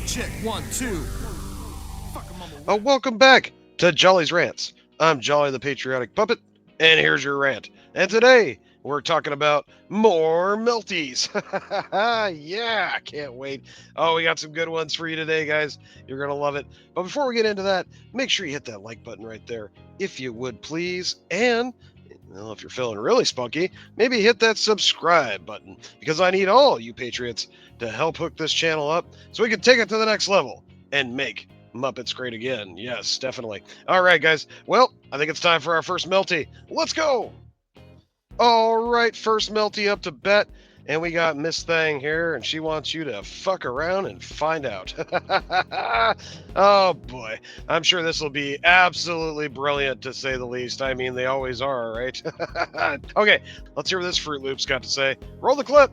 check, 1, 2. Welcome back to Jolly's Rants. I'm Jolly the Patriotic Puppet, and here's your rant. And today, we're talking about more melties. Yeah, can't wait. Oh, we got some good ones for you today, guys. You're going to love it. But before we get into that, make sure you hit that like button right there, if you would, please. And well, if you're feeling really spunky, maybe hit that subscribe button, because I need all you patriots to help hook this channel up so we can take it to the next level and make Muppets great again. Yes, definitely. All right, guys. Well, I think it's time for our first melty. Let's go. All right, first melty up to bat. And we got Miss Thang here, and she wants you to fuck around and find out. Oh, boy. I'm sure this will be absolutely brilliant, to say the least. I mean, they always are, right? Okay, let's hear what this Fruit Loop's got to say. Roll the clip.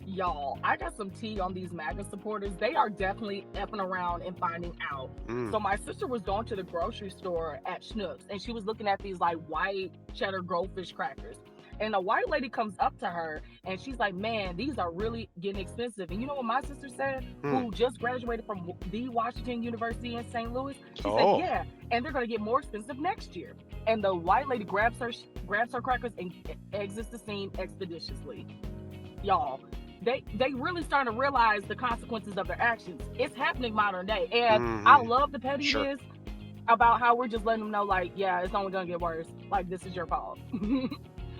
Y'all, I got some tea on these MAGA supporters. They are definitely effing around and finding out. So my sister was going to the grocery store at Schnucks, and she was looking at these like white cheddar goldfish crackers. And a white lady comes up to her, and she's like, man, these are really getting expensive. And you know what my sister said, who just graduated from the Washington University in St. Louis? She said, yeah, and they're going to get more expensive next year. And the white lady grabs her crackers and exits the scene expeditiously. Y'all, they really starting to realize the consequences of their actions. It's happening modern day. And I love the pettiness about how we're just letting them know, like, yeah, it's only going to get worse. Like, this is your fault.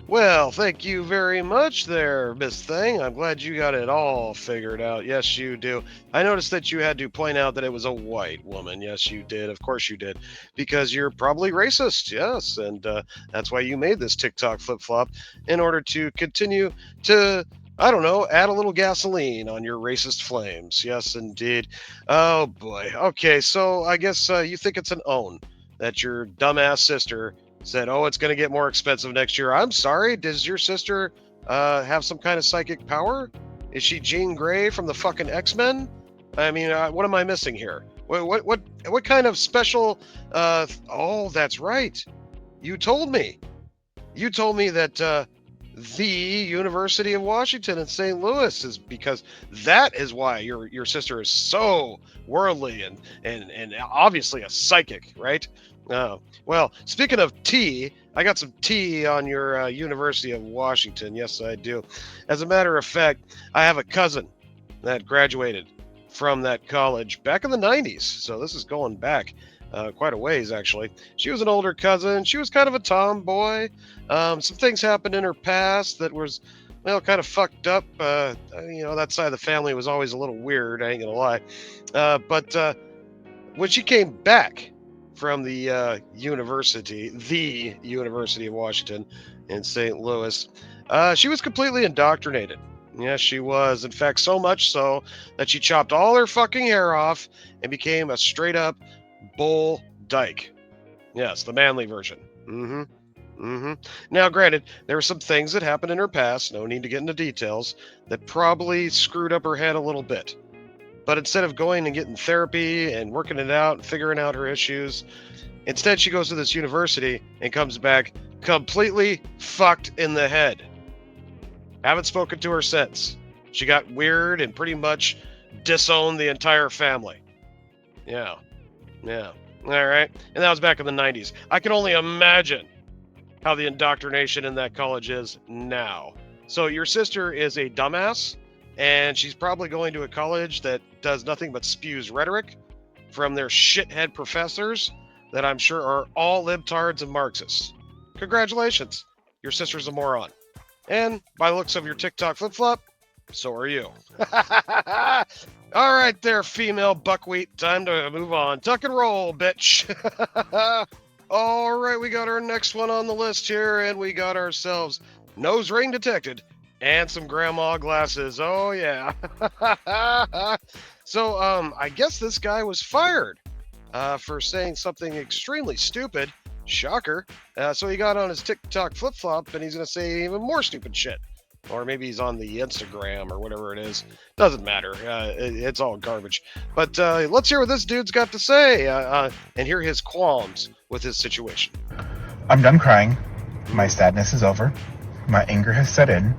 Well, thank you very much there, Miss Thing. I'm glad you got it all figured out. Yes, you do. I noticed that you had to point out that it was a white woman. Yes, you did. Of course you did. Because you're probably racist. Yes, and that's why you made this TikTok flip-flop, in order to continue to, I don't know, add a little gasoline on your racist flames. Yes, indeed. Oh, boy. Okay, so I guess you think it's an own that your dumbass sister said, oh, it's going to get more expensive next year. I'm sorry. Does your sister have some kind of psychic power? Is she Jean Grey from the fucking X-Men? I mean, what am I missing here? What kind of special? Oh, that's right. You told me. You told me that the University of Washington in St. Louis is, because that is why your sister is so worldly and obviously a psychic, right? Oh, well, speaking of tea, I got some tea on your University of Washington. Yes, I do. As a matter of fact, I have a cousin that graduated from that college back in the 90s. So this is going back quite a ways, actually. She was an older cousin. She was kind of a tomboy. Some things happened in her past that was, well, kind of fucked up. You know, that side of the family was always a little weird, I ain't gonna lie. But when she came back from the University of Washington in St. Louis, she was completely indoctrinated. Yes, she was. In fact, so much so that she chopped all her fucking hair off and became a straight up bull dyke. Yes, the manly version. Now, granted, there were some things that happened in her past, no need to get into details, that probably screwed up her head a little bit. But instead of going and getting therapy and working it out and figuring out her issues, instead she goes to this university and comes back completely fucked in the head. Haven't spoken to her since. She got weird and pretty much disowned the entire family. Yeah. All right. And that was back in the 90s. I can only imagine how the indoctrination in that college is now. So your sister is a dumbass, and she's probably going to a college that does nothing but spews rhetoric from their shithead professors that I'm sure are all libtards and Marxists. Congratulations, your sister's a moron. And by the looks of your TikTok flip-flop, so are you. All right there, female buckwheat. Time to move on. Tuck and roll, bitch. All right, we got our next one on the list here, and we got ourselves nose ring detected and some grandma glasses. Oh, yeah. So, I guess this guy was fired for saying something extremely stupid. Shocker. So he got on his TikTok flip-flop, and he's going to say even more stupid shit. Or maybe he's on the Instagram or whatever it is. Doesn't matter. It's all garbage. But let's hear what this dude's got to say and hear his qualms with his situation. I'm done crying. My sadness is over. My anger has set in.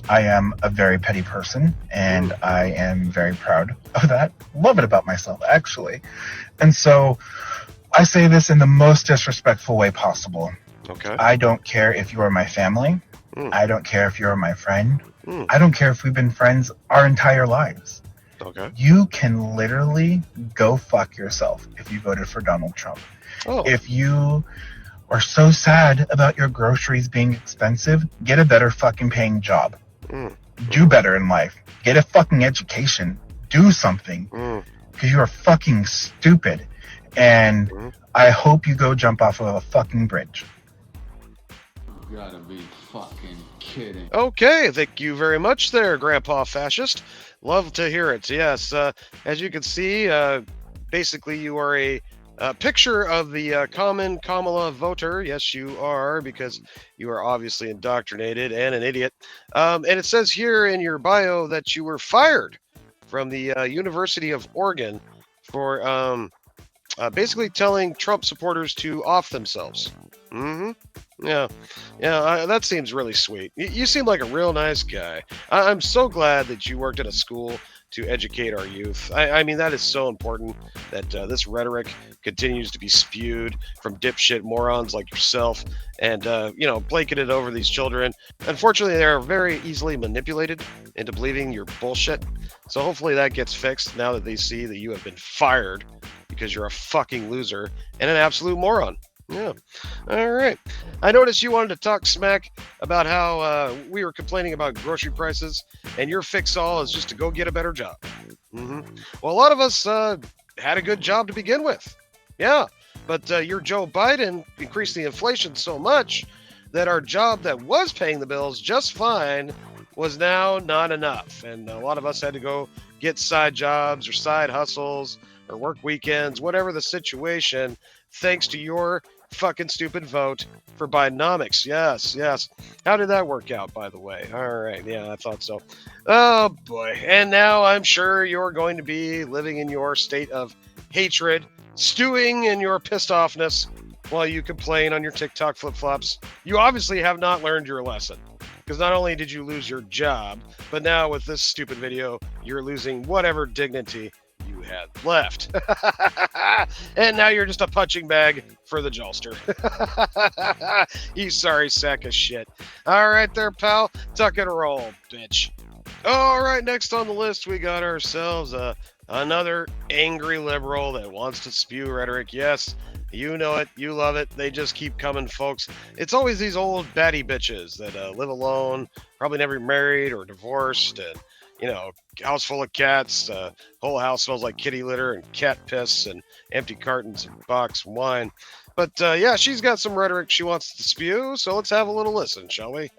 I am a very petty person, and I am very proud of that. Love it about myself, actually. And so I say this in the most disrespectful way possible. Okay. I don't care if you are my family. I don't care if you're my friend. I don't care if we've been friends our entire lives. Okay. You can literally go fuck yourself if you voted for Donald Trump. Oh. If you are so sad about your groceries being expensive, get a better fucking paying job. Do better in life. Get a fucking education. Do something. Because you are fucking stupid. And I hope you go jump off of a fucking bridge. You gotta be fucking kidding. Okay, thank you very much there, Grandpa Fascist. Love to hear it. Yes, as you can see, basically you are a picture of the common Kamala voter. Yes, you are, because you are obviously indoctrinated and an idiot. And it says here in your bio that you were fired from the University of Oregon for basically telling Trump supporters to off themselves. Yeah, that seems really sweet. You seem like a real nice guy. I'm so glad that you worked at a school to educate our youth. I mean, that is so important that this rhetoric continues to be spewed from dipshit morons like yourself and, blanketed over these children. Unfortunately, they're very easily manipulated into believing your bullshit. So hopefully that gets fixed now that they see that you have been fired because you're a fucking loser and an absolute moron. Yeah. All right. I noticed you wanted to talk smack about how we were complaining about grocery prices, and your fix-all is just to go get a better job. Well, a lot of us had a good job to begin with. Yeah. But your Joe Biden increased the inflation so much that our job that was paying the bills just fine was now not enough. And a lot of us had to go get side jobs or side hustles or work weekends, whatever the situation, thanks to your fucking stupid vote for Bidenomics. Yes. How did that work out, by the way? All right. Yeah, I thought so. Oh, boy. And now I'm sure you're going to be living in your state of hatred, stewing in your pissed offness while you complain on your TikTok flip-flops. You obviously have not learned your lesson, because not only did you lose your job, but now with this stupid video, you're losing whatever dignity you had left. And now you're just a punching bag for the jolster. You sorry sack of shit. All right there, pal. Tuck and roll, bitch. All right, next on the list, we got ourselves another angry liberal that wants to spew rhetoric. Yes, you know it. You love it. They just keep coming, folks. It's always these old batty bitches that live alone, probably never married or divorced, and house full of cats, whole house smells like kitty litter and cat piss and empty cartons and box wine. But yeah, she's got some rhetoric she wants to spew, so let's have a little listen, shall we?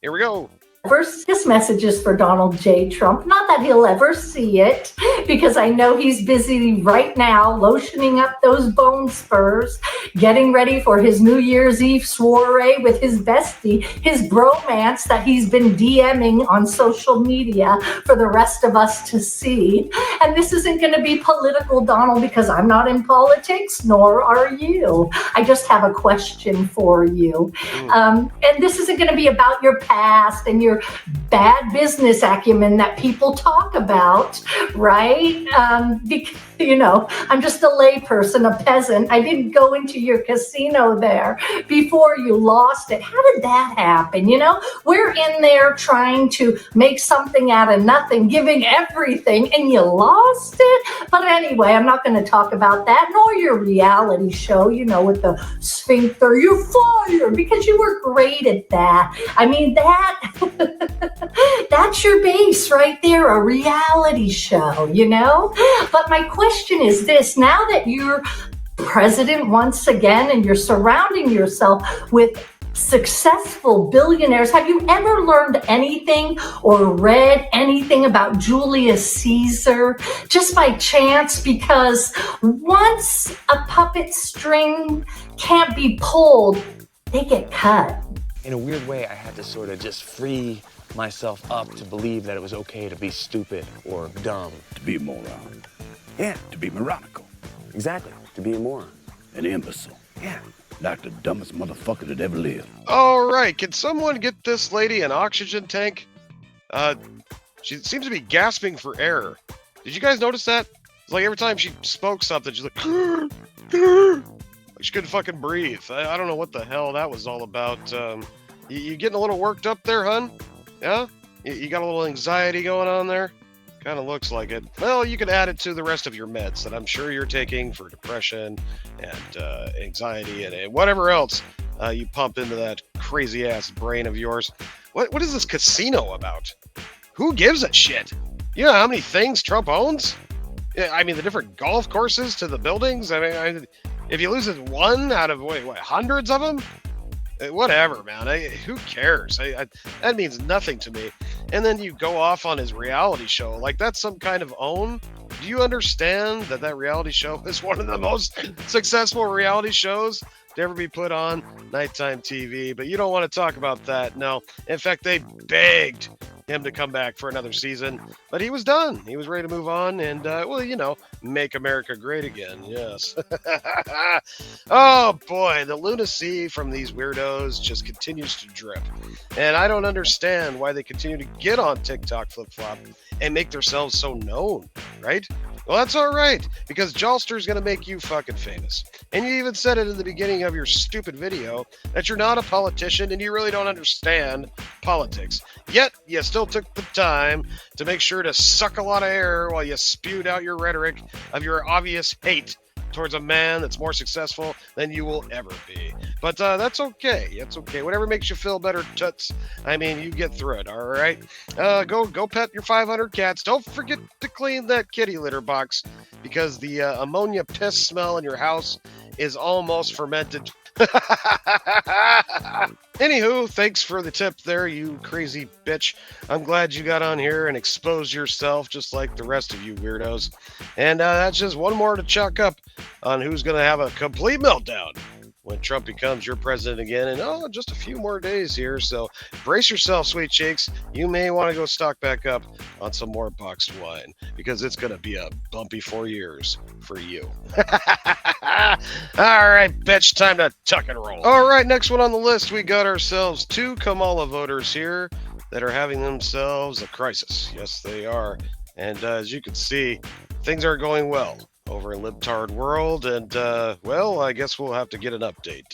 Here we go. First, this message is for Donald J. Trump. Not that he'll ever see it, because I know he's busy right now lotioning up those bone spurs, getting ready for his New Year's Eve soiree with his bestie, his bromance that he's been DMing on social media for the rest of us to see. And this isn't going to be political, Donald, because I'm not in politics, nor are you. I just have a question for you. And this isn't going to be about your past and your bad business acumen that people talk about, right? Because, I'm just a layperson, a peasant. I didn't go into your casino there before you lost it. How did that happen? We're in there trying to make something out of nothing, giving everything, and you lost it. But anyway, I'm not going to talk about that, nor your reality show, with the sphincter. You're fired because you were great at that. I mean, that's your base right there, a reality show, But my question is this: now that you're president once again and you're surrounding yourself with successful billionaires, have you ever learned anything or read anything about Julius Caesar just by chance? Because once a puppet string can't be pulled, they get cut. In a weird way, I had to sort of just free myself up to believe that it was okay to be stupid or dumb. To be a moron. Yeah. To be moronical. Exactly. To be a moron. An imbecile. Yeah. Like the dumbest motherfucker that ever lived. All right, can someone get this lady an oxygen tank? She seems to be gasping for air. Did you guys notice that? It's like every time she spoke something, she's like, like she couldn't fucking breathe. I don't know what the hell that was all about. You getting a little worked up there, hun? Yeah? You got a little anxiety going on there? Kind of looks like it. Well, you could add it to the rest of your meds that I'm sure you're taking for depression and anxiety and whatever else you pump into that crazy ass brain of yours. What is this casino about? Who gives a shit? You know how many things Trump owns? I mean, the different golf courses to the buildings. I mean, if you lose it one out of what, hundreds of them? Whatever, man. Who cares? That means nothing to me. And then you go off on his reality show like that's some kind of own. Do you understand that reality show is one of the most successful reality shows to ever be put on nighttime TV? But you don't want to talk about that. No. In fact, they begged him to come back for another season, but he was done. He was ready to move on and, well, you know, make America great again. Yes. Oh boy, the lunacy from these weirdos just continues to drip. And I don't understand why they continue to get on TikTok flip-flop and make themselves so known, right? Well, that's all right, because Jalster's going to make you fucking famous. And you even said it in the beginning of your stupid video that you're not a politician and you really don't understand politics. Yet, you still took the time to make sure to suck a lot of air while you spewed out your rhetoric of your obvious hate towards a man that's more successful than you will ever be. But that's okay. That's okay. Whatever makes you feel better, toots. I mean, you get through it, all right? Go pet your 500 cats. Don't forget to clean that kitty litter box because the ammonia piss smell in your house is almost fermented. Anywho, thanks for the tip there, you crazy bitch. I'm glad you got on here and exposed yourself just like the rest of you weirdos. And that's just one more to chalk up on who's going to have a complete meltdown when Trump becomes your president again in just a few more days here. So brace yourself, sweet cheeks. You may want to go stock back up on some more boxed wine because it's going to be a bumpy 4 years for you. All right, bitch, time to tuck and roll. All right, next one on the list, we got ourselves 2 Kamala voters here that are having themselves a crisis. Yes, they are. And as you can see, things are going well over in Libtard World, and, well, I guess we'll have to get an update.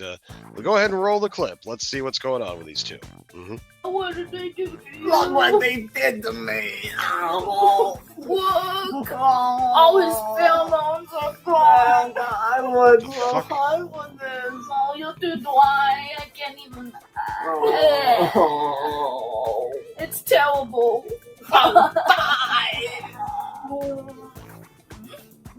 We'll go ahead and roll the clip. Let's see what's going on with these 2. What did they do to you? Look what they did to me. Oh, Look, all his pheromones are gone. I would Fuck. cry with this. Oh, you're too dry. I can't even. Oh. It's terrible.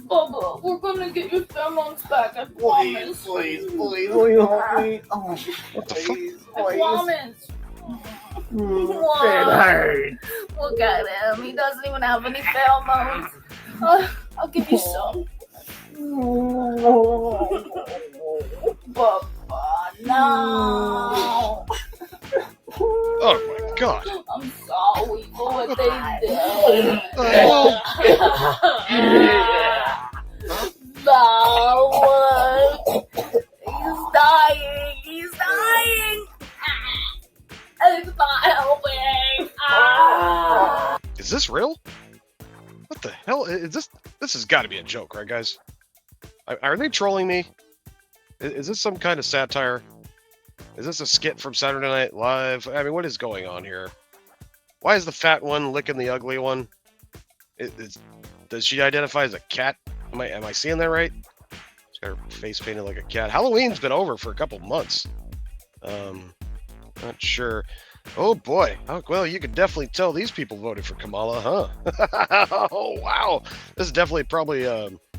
Bubba, we're gonna get your pheromones back. I promise. Please, will you help me? Oh, What the fuck? please, I please. promise. It hurts. Look at him. He doesn't even have any pheromones. I'll give you some. Bubba, no. Oh my god. I'm sorry for what they did. Well, No. He's dying. He's dying. It's not helping. is this real? What the hell is this? This has got to be a joke, right, guys? Are they trolling me? Is this some kind of satire? Is this a skit from Saturday Night Live? I mean, what is going on here? Why is the fat one licking the ugly one? Does she identify as a cat? Am I seeing that right? She's got her face painted like a cat. Halloween's been over for a couple months. Not sure. Oh boy. Oh, well, you could definitely tell these people voted for Kamala, huh? Oh wow. This is definitely probably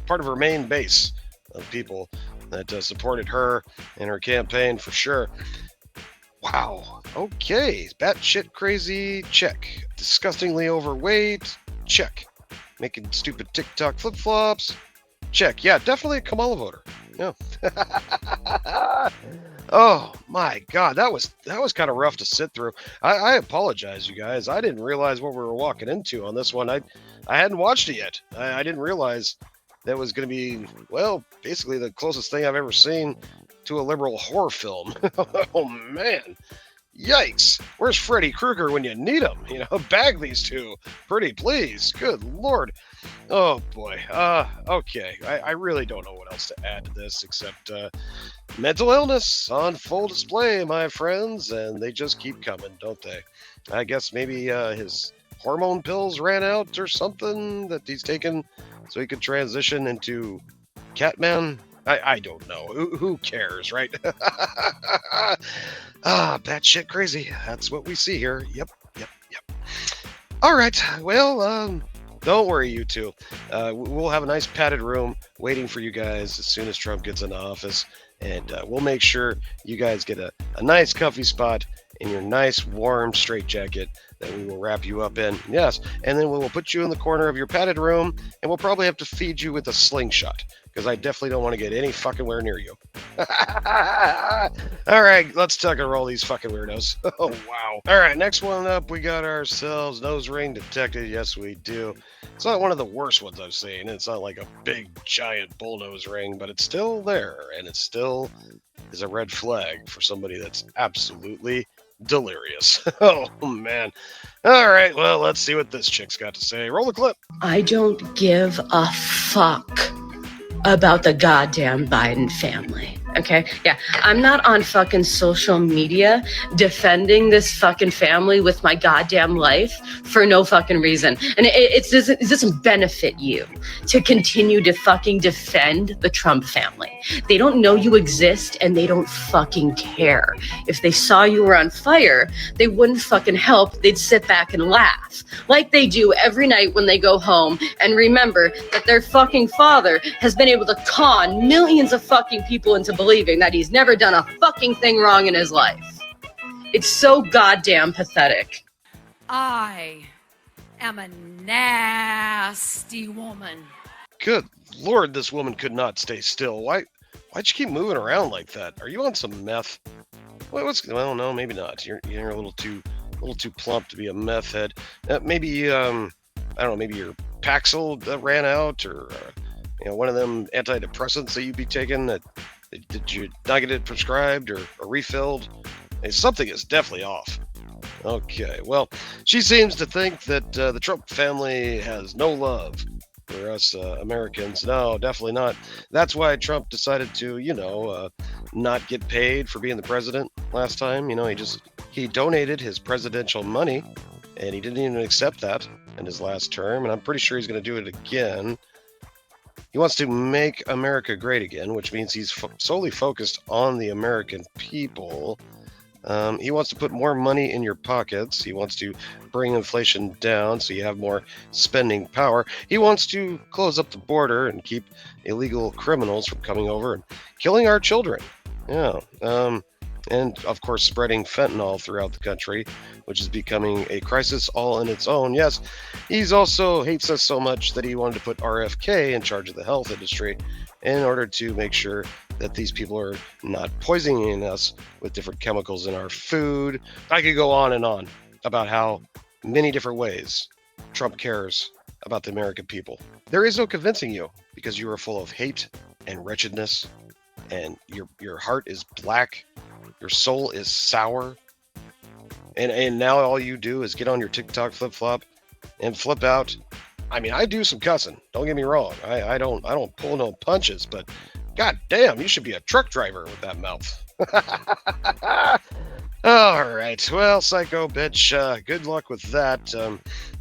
part of her main base of people that supported her in her campaign for sure. Wow. Okay. Batshit crazy, check. Disgustingly overweight, check. Making stupid TikTok flip-flops, check. Yeah, definitely a Kamala voter. Yeah. Oh my god, that was kind of rough to sit through. I apologize, you guys. I didn't realize what we were walking into on this one. I hadn't watched it yet. I didn't realize that was going to be, well, basically the closest thing I've ever seen to a liberal horror film. Oh man, Yikes! Where's Freddy Krueger when you need him? You know, bag these two. Pretty please. Good Lord. Oh boy. Okay. I really don't know what else to add to this except mental illness on full display, my friends, and they just keep coming, don't they? I guess maybe his hormone pills ran out or something that he's taken so he could transition into Catman. I don't know. Who cares, right? Batshit crazy. That's what we see here. Yep. All right. Well, don't worry, you two. We'll have a nice padded room waiting for you guys as soon as Trump gets into office. And we'll make sure you guys get a nice comfy spot in your nice warm straitjacket that we will wrap you up in. Yes. And then we will put you in the corner of your padded room, and we'll probably have to feed you with a slingshot, because I definitely don't want to get any fucking where near you. All right, let's tuck and roll these fucking weirdos. Oh, wow. All right, next one up, we got ourselves Nose Ring Detective. Yes, we do. It's not one of the worst ones I've seen. It's not like a big, giant bullnose ring, but it's still there, and it still is a red flag for somebody that's absolutely delirious. Oh, man. All right, well, let's see what this chick's got to say. Roll the clip. I don't give a fuck about the goddamn Biden family. Okay? Yeah. I'm not on fucking social media defending this fucking family with my goddamn life for no fucking reason. And it doesn't benefit you to continue to fucking defend the Trump family. They don't know you exist and they don't fucking care. If they saw you were on fire, they wouldn't fucking help. They'd sit back and laugh like they do every night when they go home and remember that their fucking father has been able to con millions of fucking people into believing that he's never done a fucking thing wrong in his life. It's so goddamn pathetic. I am a nasty woman. Good Lord, this woman could not stay still. Why'd you keep moving around like that? Are you on some meth? Well, no, maybe not. You're a little too plump to be a meth head. Maybe I don't know. Maybe your Paxil ran out, or one of them antidepressants that you'd be taking that did you not get it prescribed or refilled? Something is definitely off. Okay, well, she seems to think that the Trump family has no love for us Americans. No, definitely not. That's why Trump decided to, not get paid for being the president last time. He donated his presidential money, and he didn't even accept that in his last term, and I'm pretty sure he's going to do it again. He wants to make America great again, which means he's solely focused on the American people. He wants to put more money in your pockets. He wants to bring inflation down so you have more spending power. He wants to close up the border and keep illegal criminals from coming over and killing our children. Yeah. And, of course, spreading fentanyl throughout the country, which is becoming a crisis all in its own. Yes, he's also hates us so much that he wanted to put RFK in charge of the health industry in order to make sure that these people are not poisoning us with different chemicals in our food. I could go on and on about how many different ways Trump cares about the American people. There is no convincing you, because you are full of hate and wretchedness, and your heart is black. Your soul is sour, and now all you do is get on your TikTok flip-flop and flip out. I mean, I do some cussing. Don't get me wrong. I don't pull no punches, but god damn, you should be a truck driver with that mouth. All right, well, psycho bitch, good luck with that.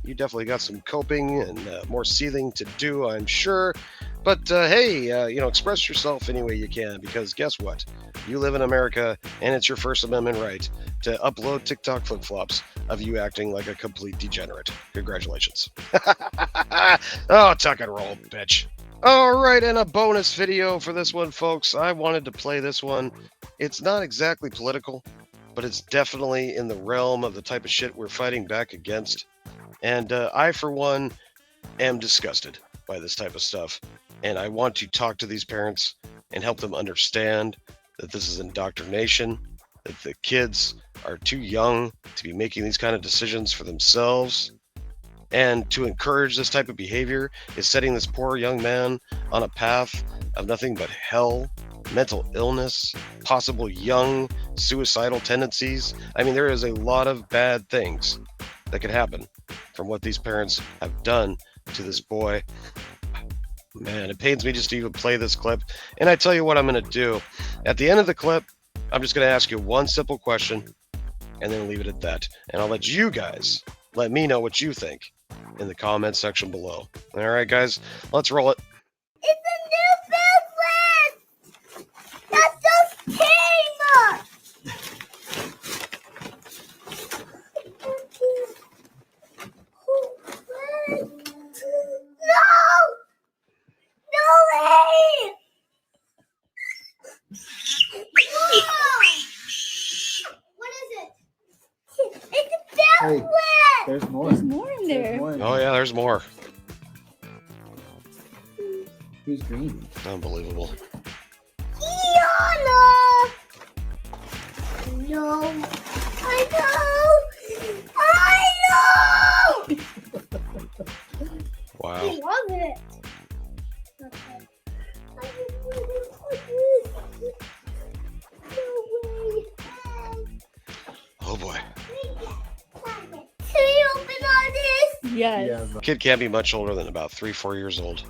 You definitely got some coping and more seething to do, I'm sure. But hey, express yourself any way you can, because guess what? You live in America, and it's your First Amendment right to upload TikTok flip-flops of you acting like a complete degenerate. Congratulations. Oh, tuck and roll, bitch. All right, and a bonus video for this one, folks. I wanted to play this one. It's not exactly political, but it's definitely in the realm of the type of shit we're fighting back against. And I, for one, am disgusted by this type of stuff. And I want to talk to these parents and help them understand that this is indoctrination, that the kids are too young to be making these kind of decisions for themselves. And to encourage this type of behavior is setting this poor young man on a path of nothing but hell mental illness, possible young suicidal tendencies. I mean, there is a lot of bad things that could happen from what these parents have done to this boy. Man, it pains me just to even play this clip. And I tell you what I'm going to do. At the end of the clip, I'm just going to ask you one simple question and then leave it at that. And I'll let you guys let me know what you think in the comments section below. All right, guys, let's roll it. It's a new business! That's just Kmart! No! No way! What is it? It's a tablet! There's more. There's more in there. Oh, yeah, there's more. Who's green? Unbelievable. Iana! No. I know! Wow. I love it. Okay. I no way. Oh, boy. Can you open all this? Yes. Kid can't be much older than about 3-4 years old.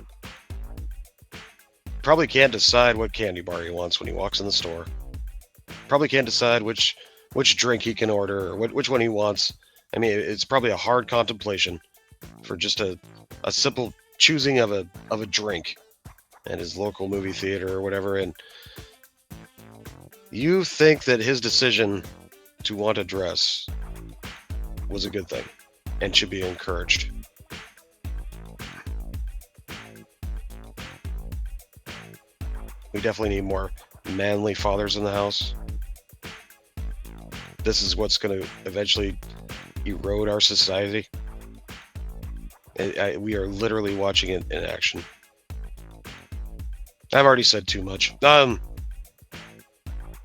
Probably can't decide what candy bar he wants when he walks in the store. Probably can't decide which drink he can order or which one he wants. I mean, it's probably a hard contemplation for just a simple choosing of a drink at his local movie theater or whatever. And you think that his decision to want a dress was a good thing and should be encouraged. We definitely need more manly fathers in the house. This is what's going to eventually erode our society. We are literally watching it in action. I've already said too much. I'm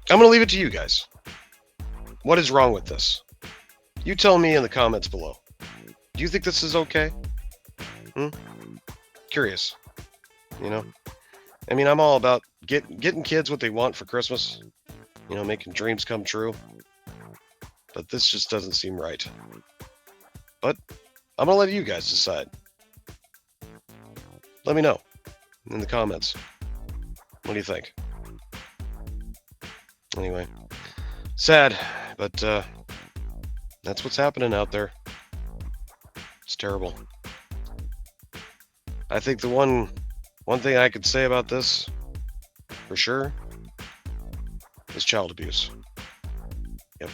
going to leave it to you guys. What is wrong with this? You tell me in the comments below. Do you think this is okay? Curious. You know? I mean, I'm all about getting kids what they want for Christmas. You know, making dreams come true. But this just doesn't seem right. But I'm going to let you guys decide. Let me know in the comments. What do you think? Anyway, sad, but that's what's happening out there. It's terrible. I think the one thing I could say about this, for sure, is child abuse. Yep.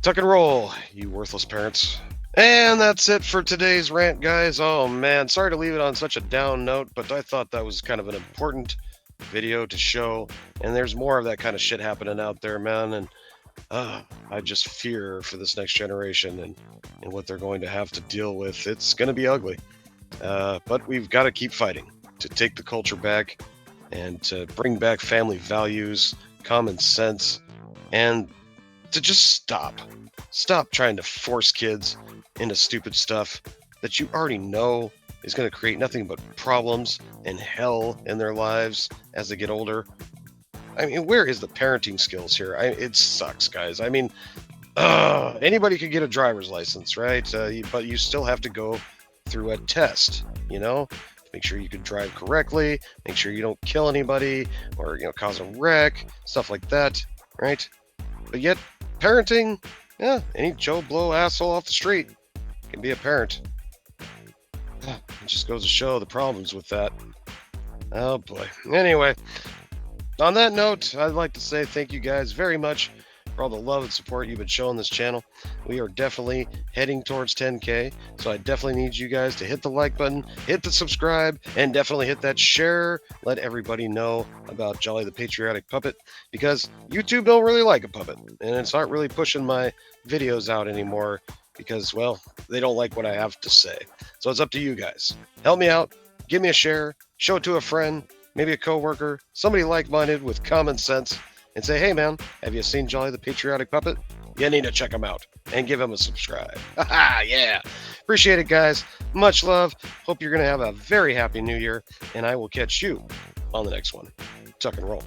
Tuck and roll, you worthless parents. And that's it for today's rant, guys. Oh man, sorry to leave it on such a down note, but I thought that was kind of an important video to show. And there's more of that kind of shit happening out there, man. And I just fear for this next generation and what they're going to have to deal with. It's going to be ugly. But we've got to keep fighting to take the culture back and to bring back family values, common sense, and to just stop trying to force kids into stupid stuff that you already know is going to create nothing but problems and hell in their lives as they get older. I mean, where is the parenting skills here? It sucks, guys. I mean, anybody could get a driver's license, right? But you still have to go through a test, you know? Make sure you can drive correctly, make sure you don't kill anybody or, cause a wreck, stuff like that, right? But yet, parenting, yeah, any Joe Blow asshole off the street can be a parent. It just goes to show the problems with that. Oh boy. Anyway, on that note, I'd like to say thank you guys very much for all the love and support you've been showing this channel. We are definitely heading towards 10K, so I definitely need you guys to hit the like button, hit the subscribe, and definitely hit that share. Let everybody know about Jolly the Patriotic Puppet, because YouTube don't really like a puppet, and it's not really pushing my videos out anymore because, well, they don't like what I have to say. So it's up to you guys. Help me out, give me a share, show it to a friend, maybe a coworker, somebody like-minded with common sense, and say, hey man, have you seen Jolly the Patriotic Puppet? You need to check him out and give him a subscribe. Yeah. Appreciate it, guys. Much love. Hope you're going to have a very happy new year, and I will catch you on the next one. Tuck and roll.